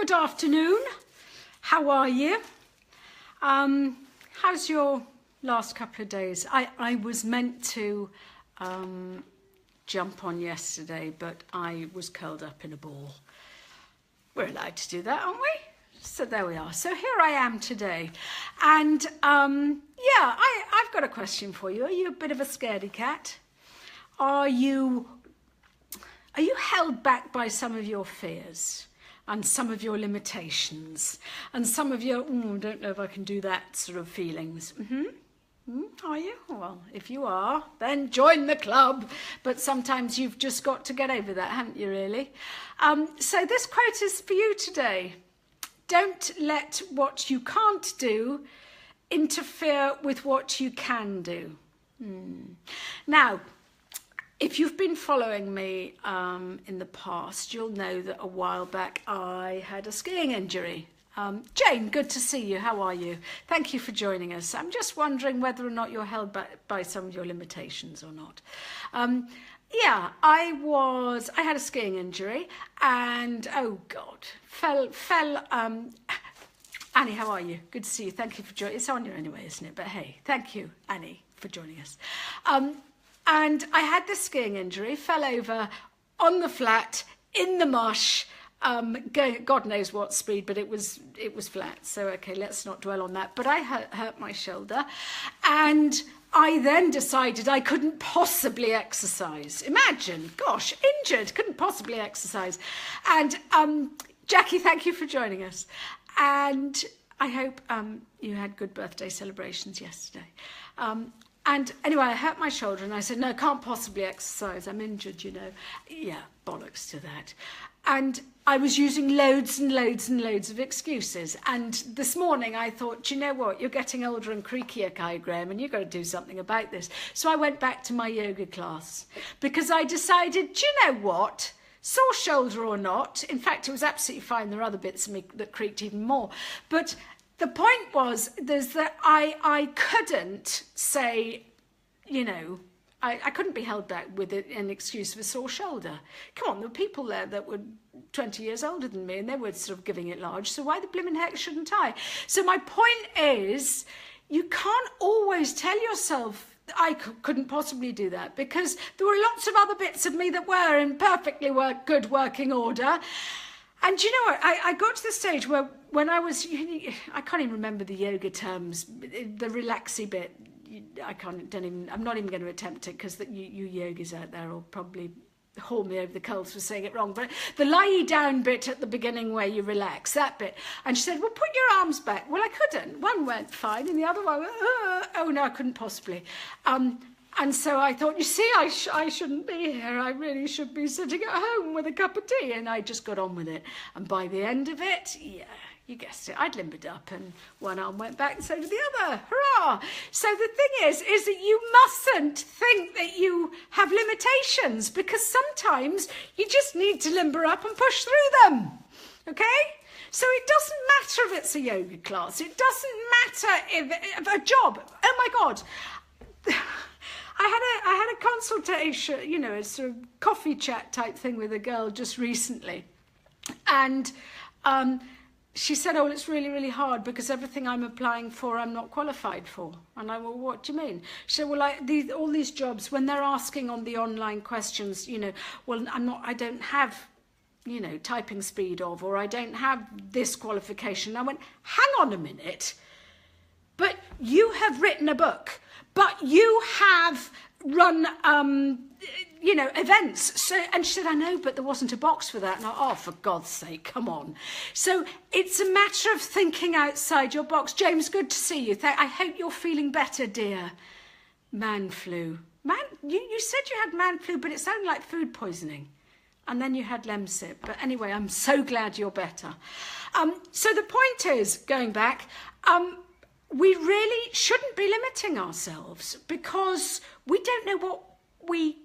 good afternoon. How are you? How's your last couple of days? I was meant to jump on yesterday, but I was curled up in a ball. We're allowed to do that, aren't we? So there we are. So here I am today. And yeah, I've got a question for you. Are you a bit of a scaredy cat? Are you held back by some of your fears and some of your limitations and some of your, I don't know if I can do that sort of feelings? Are you? Well, if you are, then join the club. But sometimes you've just got to get over that, haven't you, really? So this quote is for you today. Don't let what you can't do interfere with what you can do. Now, if you've been following me in the past, you'll know that a while back I had a skiing injury. Jane, good to see you. How are you? Thank you for joining us. I'm just wondering whether or not you're held back by some of your limitations or not. Yeah, I had a skiing injury and, oh God, fell, Annie, how are you? Good to see you. Thank you for joining. It's on you anyway, isn't it? But hey, thank you, Annie, for joining us. And I had this skiing injury, fell over on the flat, in the marsh, going God knows what speed, but it was flat. So, okay, let's not dwell on that. But I hurt my shoulder, and I then decided I couldn't possibly exercise. Imagine, gosh, injured, couldn't possibly exercise. And Jackie, thank you for joining us. And I hope you had good birthday celebrations yesterday. And anyway, I hurt my shoulder and I said, no, I can't possibly exercise. I'm injured, you know. Yeah, bollocks to that. And I was using loads and loads and loads of excuses. And this morning I thought, do you know what? You're getting older and creakier, Kai Graham, and you've got to do something about this. So I went back to my yoga class because I decided, do you know what? Sore shoulder or not. In fact, it was absolutely fine. There are other bits of me that creaked even more. But the point was that I couldn't say, you know, I couldn't be held back with an excuse of a sore shoulder. Come on, there were people there that were 20 years older than me and they were sort of giving it large. So why the blimmin' heck shouldn't I? So my point is, you can't always tell yourself I couldn't possibly do that, because there were lots of other bits of me that were in perfectly good working order. And you know what, I got to the stage where when I was, I can't even remember the yoga terms, the relaxy bit, I'm not even going to attempt it, because you yogis out there will probably haul me over the coals for saying it wrong, but the lie down bit at the beginning where you relax, that bit. And she said, well, put your arms back. Well, I couldn't. One went fine and the other one, oh no, I couldn't possibly. And so I thought, you see, I shouldn't be here. I really should be sitting at home with a cup of tea. And I just got on with it. And by the end of it, yeah, you guessed it, I'd limbered up and one arm went back and so did the other. Hurrah! So the thing is that you mustn't think that you have limitations, because sometimes you just need to limber up and push through them. Okay? So it doesn't matter if it's a yoga class. It doesn't matter if a job. Oh my God. I had a consultation, you know, a sort of coffee chat type thing with a girl just recently. And she said, oh, it's really, really hard because everything I'm applying for, I'm not qualified for. And I, well, what do you mean? She said, well, all these jobs, when they're asking on the online questions, you know, well, I don't have, you know, typing speed of, or I don't have this qualification. I went, hang on a minute, but you have written a book, but you have run, you know, events. So, and she said, I know, but there wasn't a box for that. And I, oh, for God's sake, come on. So it's a matter of thinking outside your box. James, good to see you. I hope you're feeling better, dear. Man flu. You said you had man flu, but it sounded like food poisoning. And then you had Lemsip. But anyway, I'm so glad you're better. So the point is, going back, we really shouldn't be limiting ourselves, because we don't know what we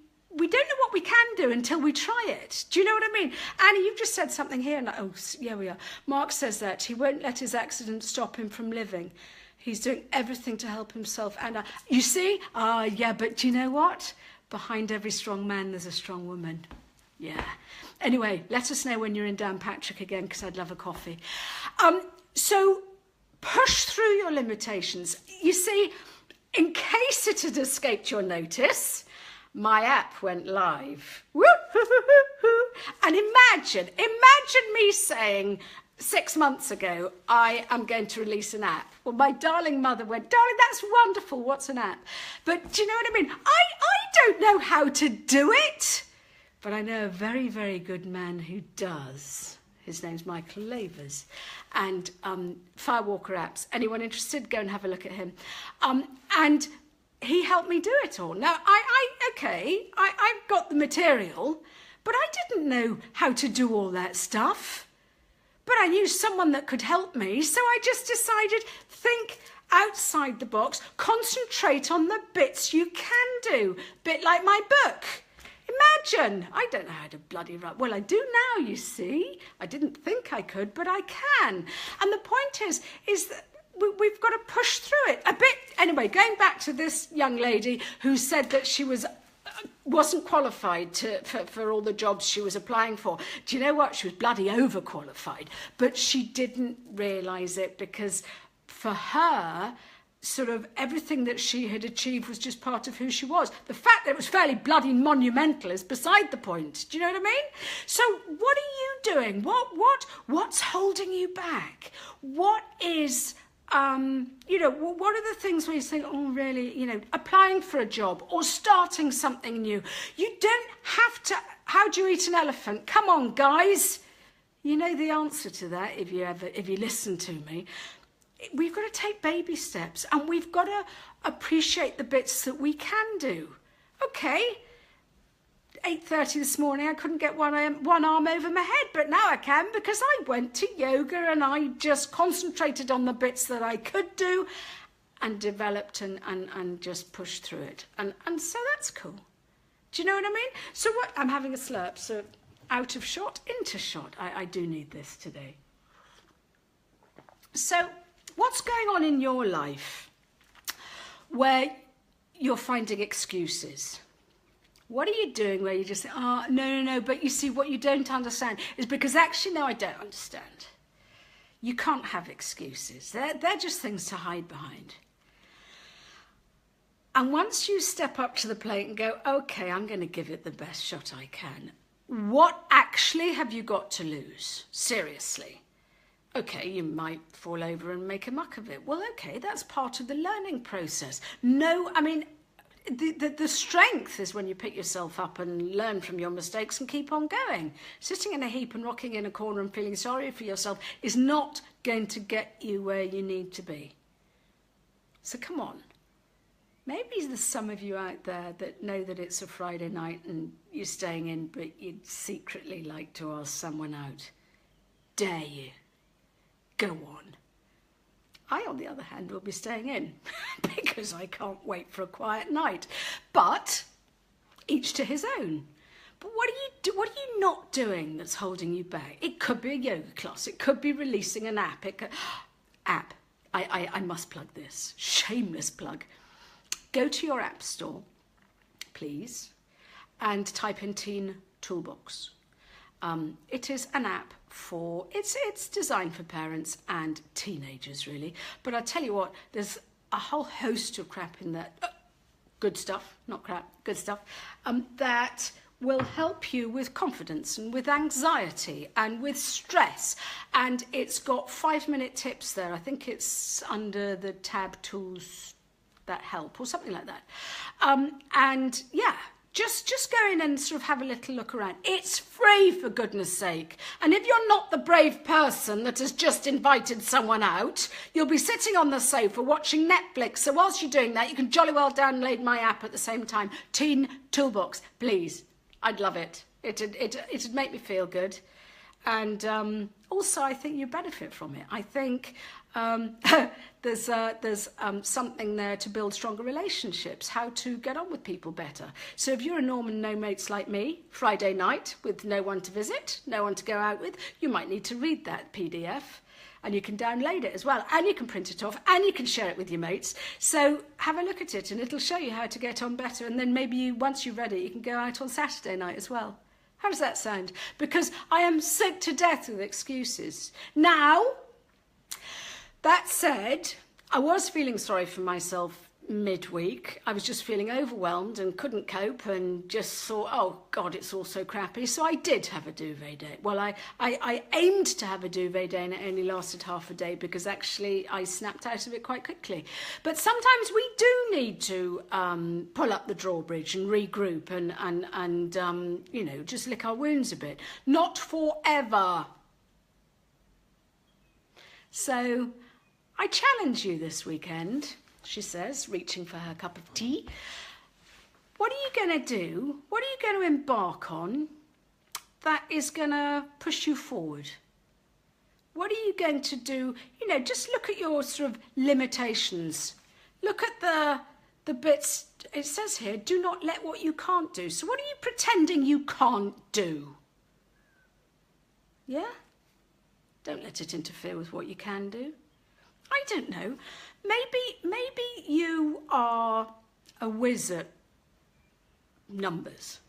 don't know what we can do until we try it. Do you know what I mean? Annie, you've just said something here. And oh, yeah, we are. Mark says that he won't let his accident stop him from living. He's doing everything to help himself. And you see, yeah, but do you know what? Behind every strong man, there's a strong woman. Yeah. Anyway, let us know when you're in Downpatrick again, because I'd love a coffee. So push through your limitations. You see, in case it had escaped your notice, my app went live. And imagine me saying 6 months ago, I am going to release an app. Well, my darling mother went, darling, that's wonderful. What's an app? But do you know what I mean? I don't know how to do it, but I know a very, very good man who does. His name's Michael Lavers, and Firewalker Apps. Anyone interested, go and have a look at him. And he helped me do it all. Now, I've got the material, but I didn't know how to do all that stuff. But I knew someone that could help me, so I just decided, think outside the box, concentrate on the bits you can do. Bit like my book. Imagine, I don't know how to bloody write. Well, I do now, you see. I didn't think I could, but I can. And the point is that we've got to push through it a bit. Anyway, going back to this young lady who said that she wasn't qualified for all the jobs she was applying for. Do you know what? She was bloody overqualified, but she didn't realise it, because for her, sort of everything that she had achieved was just part of who she was. The fact that it was fairly bloody monumental is beside the point. Do you know what I mean? So what are you doing? What's holding you back? What is... what are the things where you think, oh, really, applying for a job or starting something new? You don't have to, how do you eat an elephant? Come on, guys. You know the answer to that if you listen to me. We've got to take baby steps, and we've got to appreciate the bits that we can do. Okay. 8:30 this morning, I couldn't get one arm over my head, but now I can, because I went to yoga and I just concentrated on the bits that I could do and developed and just pushed through it. And so that's cool. Do you know what I mean? So what? I'm having a slurp, so out of shot, into shot. I do need this today. So what's going on in your life where you're finding excuses? What are you doing where you just say, oh, no, but you see, what you don't understand is because actually, no, I don't understand. You can't have excuses. They're just things to hide behind. And once you step up to the plate and go, okay, I'm going to give it the best shot I can, what actually have you got to lose? Seriously. Okay, you might fall over and make a muck of it. Well, okay, that's part of the learning process. No, I mean... The strength is when you pick yourself up and learn from your mistakes and keep on going. Sitting in a heap and rocking in a corner and feeling sorry for yourself is not going to get you where you need to be. So come on. Maybe there's some of you out there that know that it's a Friday night and you're staying in, but you'd secretly like to ask someone out. Dare you? Go on. I, on the other hand, will be staying in because I can't wait for a quiet night. But each to his own. But what are you not doing that's holding you back? It could be a yoga class. It could be releasing an app. I must plug this. Shameless plug. Go to your app store, please, and type in Teen Toolbox. It is an app for, it's designed for parents and teenagers, really. But I tell you what, there's a whole host of crap in there. Good stuff, not crap, good stuff, that will help you with confidence and with anxiety and with stress. And it's got 5-minute tips there. I think it's under the tab tools that help or something like that. And yeah, just go in and sort of have a little look around. It's free, for goodness sake. And if you're not the brave person that has just invited someone out, you'll be sitting on the sofa watching Netflix. So whilst you're doing that, you can jolly well download my app at the same time. Teen Toolbox, please. I'd love it. It'd make me feel good. And also, I think you benefit from it. I think there's something there to build stronger relationships, how to get on with people better. So if you're a Norman no mates like me, Friday night with no one to visit, no one to go out with, you might need to read that PDF. And you can download it as well, and you can print it off, and you can share it with your mates. So have a look at it, and it'll show you how to get on better. And then maybe once you've read it, you can go out on Saturday night as well. How does that sound? Because I am sick to death with excuses. Now, that said, I was feeling sorry for myself midweek. I was just feeling overwhelmed and couldn't cope and just thought, oh God, it's all so crappy. So I did have a duvet day. Well, I aimed to have a duvet day and it only lasted half a day because actually I snapped out of it quite quickly. But sometimes we do need to pull up the drawbridge and regroup and you know, just lick our wounds a bit. Not forever. So I challenge you this weekend, she says, reaching for her cup of tea. What are you going to do? What are you going to embark on that is going to push you forward? What are you going to do? You know, just look at your sort of limitations. Look at the bits. It says here, do not let what you can't do. So what are you pretending you can't do? Yeah? Don't let it interfere with what you can do. I don't know. Maybe you are a whiz at numbers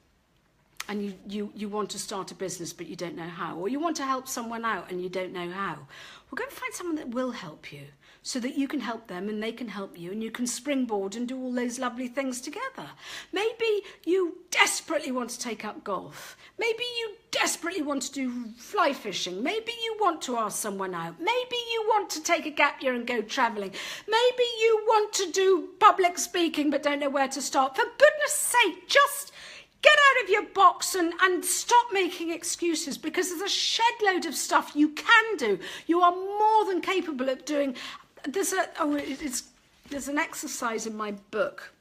and you want to start a business but you don't know how, or you want to help someone out and you don't know how. Well, go and find someone that will help you so that you can help them and they can help you and you can springboard and do all those lovely things together. Maybe you desperately want to take up golf. Maybe you desperately want to do fly fishing. Maybe you want to ask someone out. Maybe you want to take a gap year and go travelling. Maybe you want to do public speaking but don't know where to start. For goodness sake, just get out of your box and stop making excuses, because there's a shed load of stuff you can do. You are more than capable of doing. There's an exercise in my book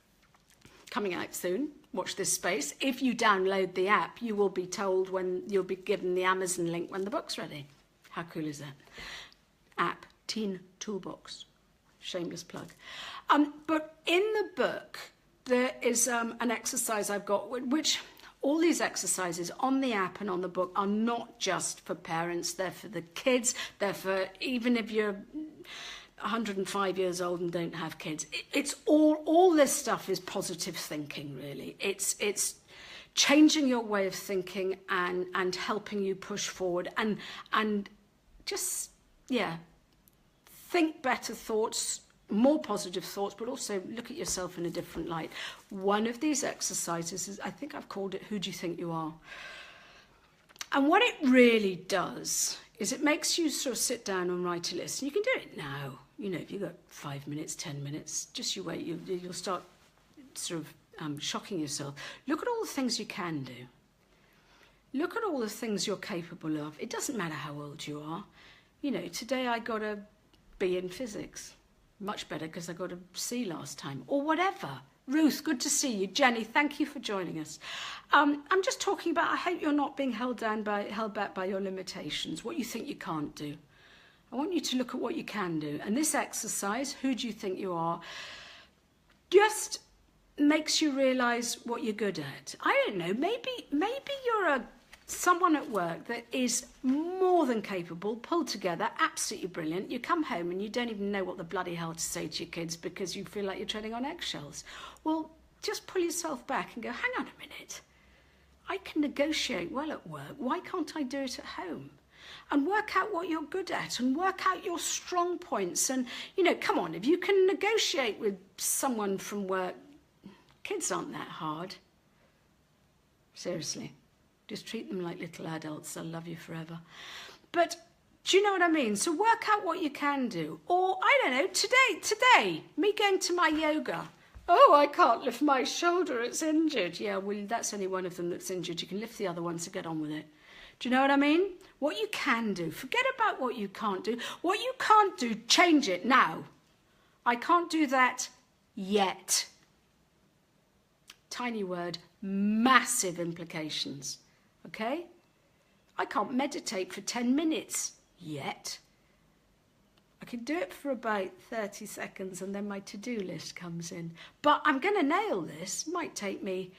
coming out soon. Watch this space. If you download the app, you will be told when you'll be given the Amazon link when the book's ready. How cool is that? App, Teen Toolbox. Shameless plug. But in the book, there is an exercise I've got, which all these exercises on the app and on the book are not just for parents. They're for the kids. They're for, even if you're 105 years old and don't have kids. It's all this stuff is positive thinking, really. It's changing your way of thinking and helping you push forward and just, yeah, think better thoughts, more positive thoughts, but also look at yourself in a different light. One of these exercises is, I think I've called it, Who Do You Think You Are? And what it really does is it makes you sort of sit down and write a list. And you can do it now. You know, if you've got 5 minutes, 10 minutes, just you wait, you'll start sort of shocking yourself. Look at all the things you can do. Look at all the things you're capable of. It doesn't matter how old you are. You know, today I got a B in physics. Much better because I got a C last time, or whatever. Ruth, good to see you. Jenny, thank you for joining us. I'm just talking about, I hope you're not being held back by your limitations, what you think you can't do. I want you to look at what you can do. And this exercise, Who Do You Think You Are, just makes you realise what you're good at. I don't know, maybe you're someone at work that is more than capable, pulled together, absolutely brilliant. You come home and you don't even know what the bloody hell to say to your kids because you feel like you're treading on eggshells. Well, just pull yourself back and go, hang on a minute. I can negotiate well at work. Why can't I do it at home? And work out what you're good at and work out your strong points. And, you know, come on, if you can negotiate with someone from work, kids aren't that hard. Seriously. Just treat them like little adults. They'll love you forever. But do you know what I mean? So work out what you can do. Or, I don't know, today, me going to my yoga. Oh, I can't lift my shoulder. It's injured. Yeah, well, that's only one of them that's injured. You can lift the other one, so get on with it. Do you know what I mean? What you can do. Forget about what you can't do. What you can't do, change it now. I can't do that yet. Tiny word, massive implications. Okay? I can't meditate for 10 minutes yet. I can do it for about 30 seconds and then my to-do list comes in. But I'm going to nail this. It might take me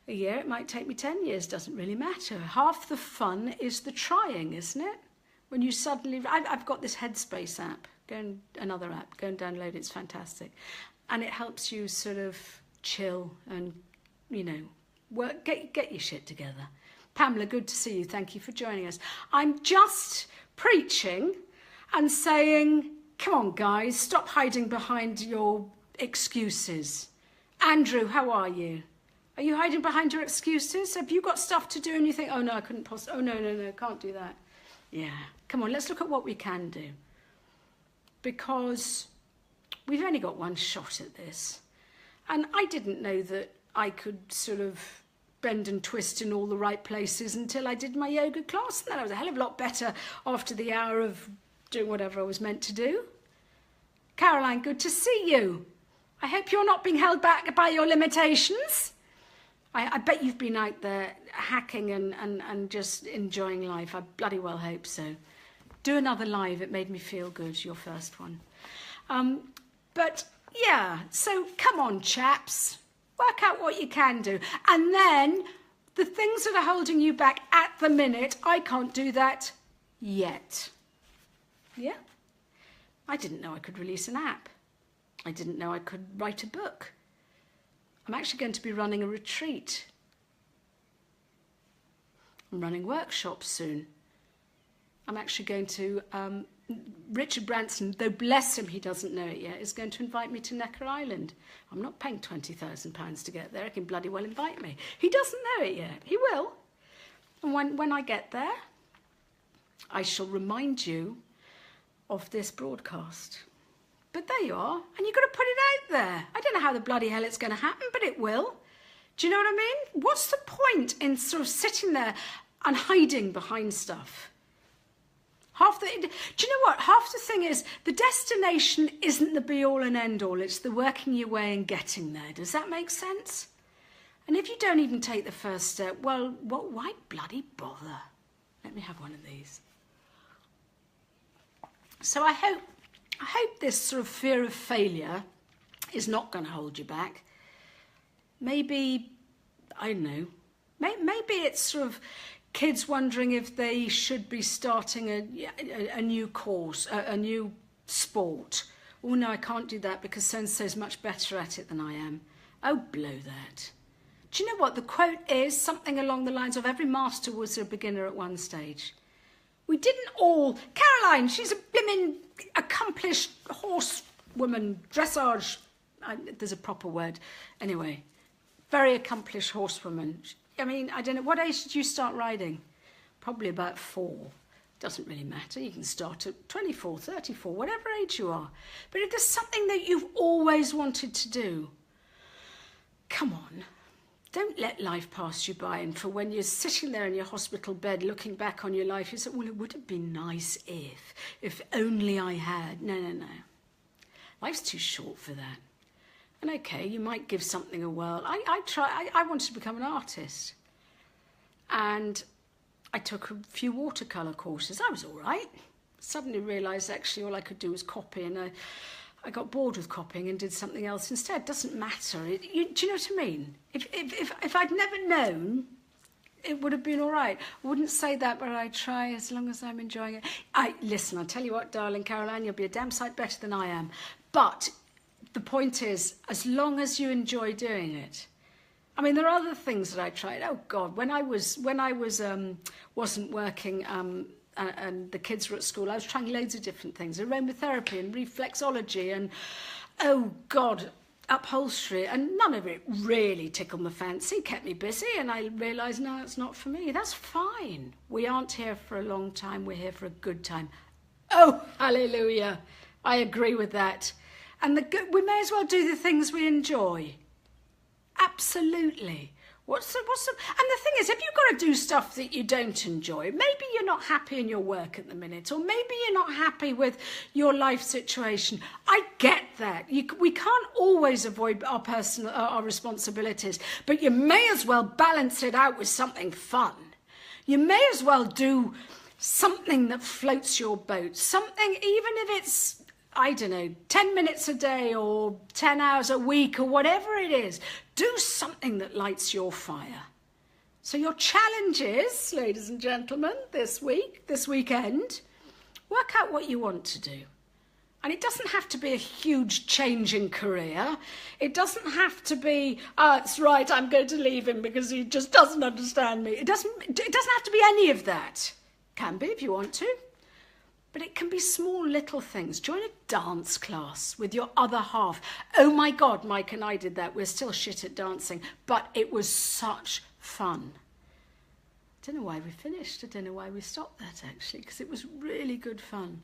a year, it might take me 10 years, doesn't really matter. Half the fun is the trying, isn't it? When you suddenly... I've got this Headspace app. Another app. Go and download it. It's fantastic. And it helps you sort of chill and, you know, get your shit together. Pamela, good to see you. Thank you for joining us. I'm just preaching and saying, come on, guys, stop hiding behind your excuses. Andrew, how are you? Are you hiding behind your excuses? Have you got stuff to do and you think, oh, no, I couldn't possibly, oh, no, can't do that. Yeah, come on, let's look at what we can do. Because we've only got one shot at this. And I didn't know that I could sort of bend and twist in all the right places until I did my yoga class. And then I was a hell of a lot better after the hour of doing whatever I was meant to do. Caroline, good to see you. I hope you're not being held back by your limitations. I bet you've been out there hacking and just enjoying life. I bloody well hope so. Do another live. It made me feel good, your first one. But yeah, so come on, chaps. Work out what you can do. And then the things that are holding you back at the minute, I can't do that yet. Yeah? I didn't know I could release an app. I didn't know I could write a book. I'm actually going to be running a retreat. I'm running workshops soon. I'm actually going to, Richard Branson, though bless him, he doesn't know it yet, is going to invite me to Necker Island. I'm not paying £20,000 to get there. He can bloody well invite me. He doesn't know it yet. He will. And when I get there, I shall remind you of this broadcast. But there you are, and you've got to put it out there. I don't know how the bloody hell it's going to happen, but it will. Do you know what I mean? What's the point in sort of sitting there and hiding behind stuff? Do you know what? Half the thing is the destination isn't the be-all and end-all. It's the working your way and getting there. Does that make sense? And if you don't even take the first step, well, why bloody bother? Let me have one of these. So I hope this sort of fear of failure is not going to hold you back. Maybe, I don't know, maybe it's sort of kids wondering if they should be starting a new course, a new sport. Oh no, I can't do that because so-and-so's much better at it than I am. Oh, blow that. Do you know what? The quote is something along the lines of every master was a beginner at one stage. We didn't all... Caroline, she's a blimmin' accomplished horsewoman, dressage... there's a proper word. Anyway, very accomplished horsewoman. I mean, I don't know, what age did you start riding? Probably about 4. Doesn't really matter. You can start at 24, 34, whatever age you are. But if there's something that you've always wanted to do, come on. Don't let life pass you by, and for when you're sitting there in your hospital bed looking back on your life, you say, well, it would have been nice if only I had. No. Life's too short for that. And okay, you might give something a whirl. I wanted to become an artist. And I took a few watercolour courses. I was all right. Suddenly realised actually all I could do was copy, and I got bored with copying and did something else instead. Doesn't matter. Do you know what I mean? If I'd never known, it would have been all right. I wouldn't say that, but I try as long as I'm enjoying it. Listen, I'll tell you what, darling Caroline, you'll be a damn sight better than I am. But the point is, as long as you enjoy doing it. I mean, there are other things that I tried. Oh God, when I wasn't working. And the kids were at school, I was trying loads of different things, aromatherapy and reflexology and, oh God, upholstery, and none of it really tickled my fancy, kept me busy, and I realised, no, it's not for me. That's fine. We aren't here for a long time, we're here for a good time. Oh, hallelujah. I agree with that. And we may as well do the things we enjoy. Absolutely. And the thing is, if you've got to do stuff that you don't enjoy, maybe you're not happy in your work at the minute, or maybe you're not happy with your life situation. I get that. We can't always avoid our responsibilities, but you may as well balance it out with something fun. You may as well do something that floats your boat, something, even if it's, I don't know, 10 minutes a day or 10 hours a week or whatever it is. Do something that lights your fire. So your challenge is, ladies and gentlemen, this weekend, work out what you want to do. And it doesn't have to be a huge change in career. It doesn't have to be, it's right, I'm going to leave him because he just doesn't understand me. It doesn't have to be any of that. Can be if you want to. But it can be small little things. Join a dance class with your other half. Oh my God, Mike and I did that. We're still shit at dancing, but it was such fun. I don't know why we finished. I don't know why we stopped that actually, because it was really good fun.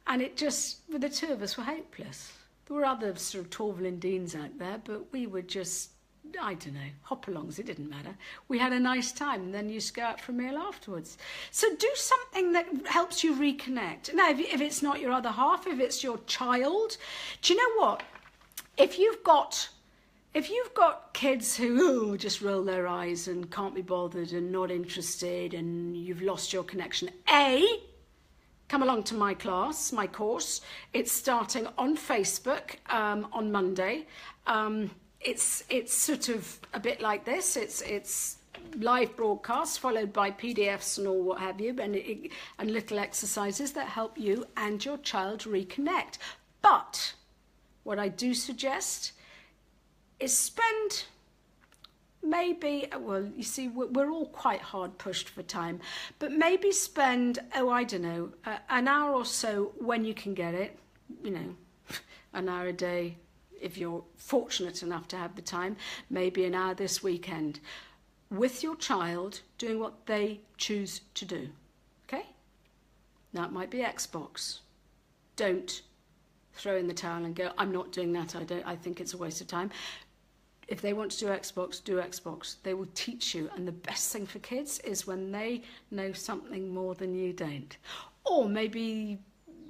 And it just, with the two of us, were hopeless. There were other sort of Torval and Deans out there, but we were just, I don't know, hop-alongs, it didn't matter. We had a nice time, and then you used to go out for a meal afterwards. So do something that helps you reconnect. Now, if it's not your other half, if it's your child, do you know what? If you've got kids who just roll their eyes and can't be bothered and not interested and you've lost your connection, come along to my class, my course. It's starting on Facebook on Monday. It's sort of a bit like this. It's live broadcasts followed by PDFs and all what have you, and little exercises that help you and your child reconnect. But what I do suggest is spend maybe, well, you see, we're all quite hard pushed for time, but maybe spend, I don't know, an hour or so when you can get it, an hour a day, if you're fortunate enough to have the time, maybe an hour this weekend, with your child doing what they choose to do, okay? Now, it might be Xbox. Don't throw in the towel and go, I'm not doing that, I think it's a waste of time. If they want to do Xbox, do Xbox. They will teach you. And the best thing for kids is when they know something more than you don't. Or maybe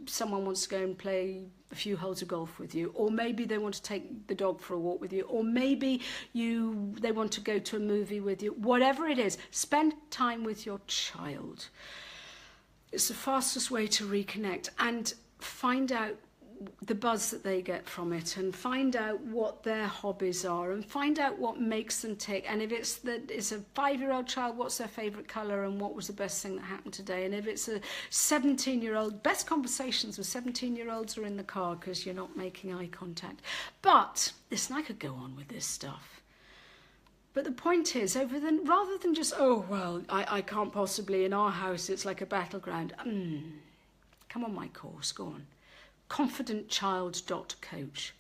someone wants to go and play a few holes of golf with you. Or maybe they want to take the dog for a walk with you. Or maybe they want to go to a movie with you. Whatever it is, spend time with your child. It's the fastest way to reconnect and find out the buzz that they get from it, and find out what their hobbies are, and find out what makes them tick. And if it's a 5-year-old child, what's their favourite colour and what was the best thing that happened today? And if it's a 17-year-old, best conversations with 17-year-olds are in the car because you're not making eye contact. But listen, I could go on with this stuff. But the point is, rather than just, I can't possibly, in our house it's like a battleground. Come on my course, go on. confidentchild.coach.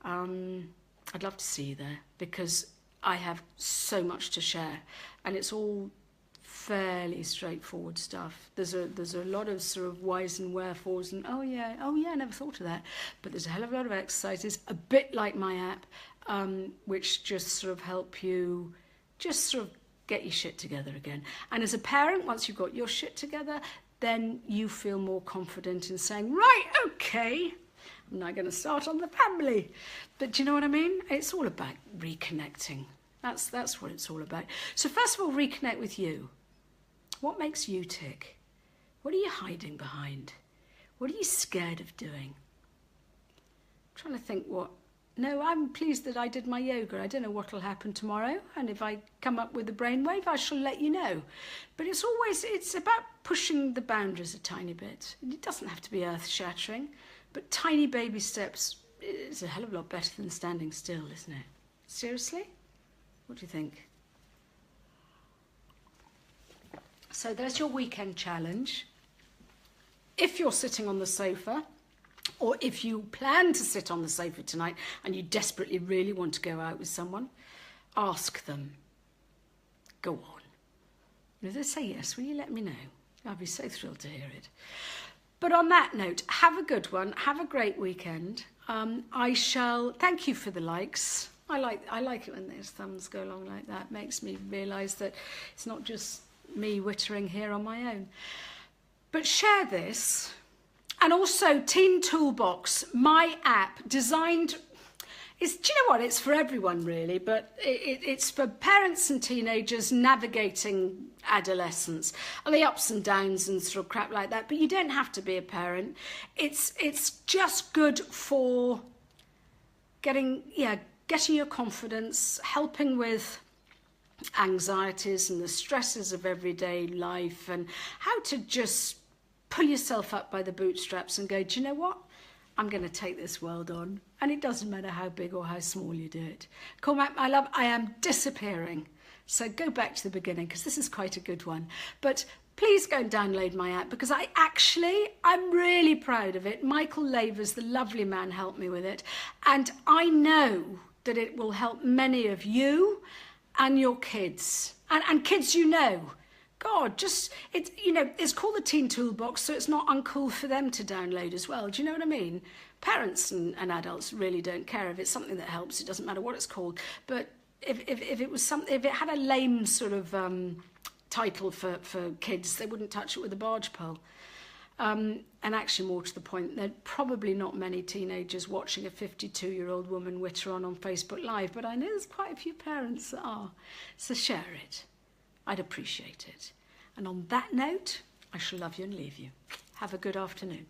I'd love to see you there because I have so much to share and it's all fairly straightforward stuff. There's a lot of sort of whys and wherefores and oh yeah, I never thought of that. But there's a hell of a lot of exercises, a bit like my app, which just sort of help you just sort of get your shit together again. And as a parent, once you've got your shit together, then you feel more confident in saying, right, okay, I'm now going to start on the family. But do you know what I mean? It's all about reconnecting. That's what it's all about. So first of all, reconnect with you. What makes you tick? What are you hiding behind? What are you scared of doing? I'm trying to think No, I'm pleased that I did my yoga. I don't know what will happen tomorrow. And if I come up with a brainwave, I shall let you know. But it's about pushing the boundaries a tiny bit. It doesn't have to be earth-shattering, but tiny baby steps is a hell of a lot better than standing still, isn't it? Seriously? What do you think? So there's your weekend challenge. If you're sitting on the sofa, or if you plan to sit on the sofa tonight and you desperately really want to go out with someone, ask them. Go on. And if they say yes, will you let me know? I'd be so thrilled to hear it. But on that note, have a good one. Have a great weekend. Thank you for the likes. I like it when those thumbs go along like that. It makes me realise that it's not just me wittering here on my own. But share this. And also Teen Toolbox, my app designed, do you know what, it's for everyone really, but it's for parents and teenagers navigating adolescence and the ups and downs and sort of crap like that, but you don't have to be a parent. It's just good for getting your confidence, helping with anxieties and the stresses of everyday life and how to just pull yourself up by the bootstraps and go, do you know what? I'm going to take this world on. And it doesn't matter how big or how small you do it. Cormac, my love, I am disappearing. So go back to the beginning, because this is quite a good one. But please go and download my app, because I'm really proud of it. Michael Lavers, the lovely man, helped me with it. And I know that it will help many of you and your kids. And kids you know. God, it's called the Teen Toolbox, so it's not uncool for them to download as well. Do you know what I mean? Parents and adults really don't care. If it's something that helps, it doesn't matter what it's called. But if it was something, if it had a lame sort of title for kids, they wouldn't touch it with a barge pole. And actually, more to the point, there are probably not many teenagers watching a 52-year-old woman witter on Facebook Live, but I know there's quite a few parents that are. So share it. I'd appreciate it. And on that note, I shall love you and leave you. Have a good afternoon.